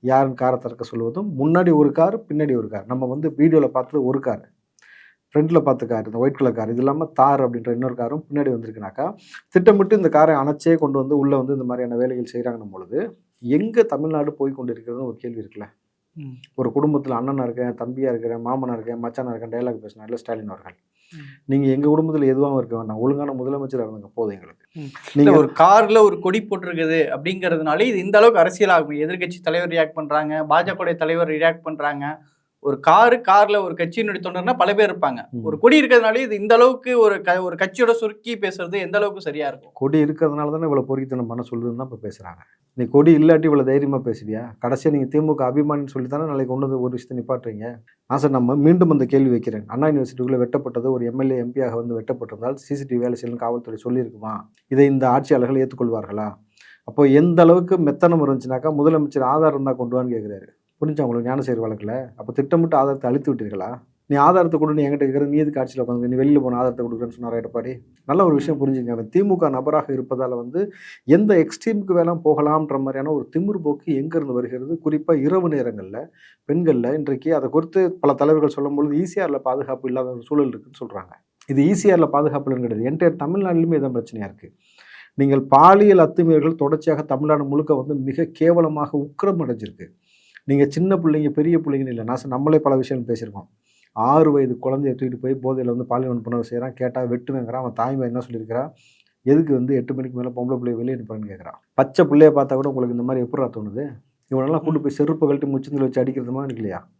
யாருன்னு காரை திறக்க சொல்லுவதும், முன்னாடி ஒரு கார், பின்னாடி ஒரு கார். நம்ம வந்து வீடியோவில் பார்த்தது ஒரு கார், ஃப்ரண்ட்டில் பார்த்த கார், இந்த ஒயிட் கலர் கார். இது இல்லாமல் தார் அப்படின்ற இன்னொரு காரும் பின்னாடி வந்திருக்குனாக்கா, திட்டமிட்டு இந்த காரை அணைச்சே கொண்டு வந்து உள்ளே வந்து இந்த மாதிரியான வேலைகள் செய்கிறாங்கன்னும் பொழுது, எங்கே தமிழ்நாடு போய் கொண்டு இருக்கிறதுன்னு ஒரு கேள்வி இருக்குல்ல. ஒரு குடும்பத்தில் அண்ணனா இருக்கேன், தம்பியா இருக்கிறேன், மாமனா இருக்கேன், மச்சானா இருக்கேன், டைலாக் பேசினார்ல ஸ்டாலின் அவர்கள். நீங்க எங்க குடும்பத்தில் எதுவாகவும் இருக்க வேண்டாம், ஒழுங்கான முதலமைச்சர் இருந்துங்க போதும் எங்களுக்கு. நீங்க ஒரு கார்ல ஒரு கொடி போட்டிருக்குது அப்படிங்கிறதுனால இது இந்த அளவுக்கு அரசியல் ஆகும். எதிர்கட்சி தலைவர் ரியாக்ட் பண்றாங்க, பாஜக தலைவர் ரியாக்ட் பண்றாங்க. ஒரு கார்ல ஒரு கட்சியினுடைய தொண்டர்னா பல பேர் இருப்பாங்க. ஒரு கொடி இருக்கிறதுனால இது இந்த அளவுக்கு ஒரு கட்சியோட சுருக்கி பேசுறது எந்த அளவுக்கு சரியா இருக்கும்? கொடி இருக்கிறதுனால தானே இவ்வளவு பொறுக்கித்தனம் பண்ண சொல்லுதுன்னு தான் இப்போ பேசுறாங்க. நீ கொடி இல்லாட்டி இவ்வளவு தைரியமா பேசுவியா? கடைசியா நீங்க திமுக அபிமானின்னு சொல்லி தானே நாளைக்கு கொண்டு வந்து ஒரு விஷயத்தை நிப்பாட்டுறீங்க. சார் நம்ம மீண்டும் அந்த கேள்வி வைக்கிறேன். அண்ணா யூனிவர்சிட்டிக்குள்ள வெட்டப்பட்டது ஒரு எம்எல்ஏ எம்பியாக வந்து வெட்டப்பட்டிருந்தால் சிசிடிவி வேலை செய்யணும் காவல்துறை சொல்லியிருக்குமா? இதை இந்த ஆட்சியாளர்கள் ஏற்றுக்கொள்வார்களா? அப்போ எந்த அளவுக்கு மெத்தனம் இருந்துச்சுனாக்கா முதலமைச்சர் ஆதாரம் தான் கொண்டு வான்னு கேட்குறாரு. புரிஞ்சா உங்களுக்கு ஞானசேகர் வழக்கில்? அப்போ திட்டமிட்டு ஆதாரத்தை அழித்து விட்டீர்களா? நீ ஆதாரத்தை கொடுன்னு என்கிட்ட இருக்கிறது, நீ எதுக்கு ஆட்சியில் உட்காந்து நீ வெளியில் போன ஆதாரத்தை கொடுக்குறேன்னு சொன்னார் எடப்பாடி. நல்ல ஒரு விஷயம் புரிஞ்சுங்க. அவன் திமுக நபராக இருப்பதால் வந்து எந்த எக்ஸ்ட்ரீமுக்கு வேலாம் போகலாம்ன்ற மாதிரியான ஒரு திமிர் போக்கு எங்கேருந்து வருகிறது? குறிப்பாக இரவு நேரங்களில் பெண்களில் இன்றைக்கு அதை குறித்து பல தலைவர்கள் சொல்லும்பொழுது ஈசிஆரில் பாதுகாப்பு இல்லாத ஒரு சூழல் இருக்குன்னு சொல்கிறாங்க. இது ஈசிஆரில் பாதுகாப்புலன்னு கிடையாது, என்டையர் தமிழ்நாட்டிலுமே இதான் பிரச்சனையாக இருக்குது. நீங்கள் பாலியல் அத்துமீறல்கள் தொடர்ச்சியாக தமிழ்நாடு முழுக்க வந்து மிக கேவலமாக உக்கிரம் அடைஞ்சிருக்கு. நீங்கள் சின்ன பிள்ளைங்க பெரிய பிள்ளைங்கன்னு இல்லை, நான் நம்மளே பல விஷயங்கள் பேசியிருக்கோம். 6 வயது குழந்தைய தூக்கிட்டு போய் போதையில் வந்து பாலியல் வன்புணர்வு செய்கிறான். கேட்டால் வெட்டுவேங்கிறான். அவன் தாய்மை என்ன சொல்லியிருக்கிறான்? எதுக்கு வந்து 8 மணிக்கு மேலே பொம்பளை பிள்ளைய வெளியே அனுப்புறேன்னு கேட்குறான். பச்சை பிள்ளைய பார்த்தா கூட உங்களுக்கு இந்த மாதிரி எப்படா தோணுது? இவனெல்லாம் கூட்டு போய் செருப்பு கழட்டி முச்சந்தில் வச்சு அடிக்கிறது மாதிரி இல்லையா?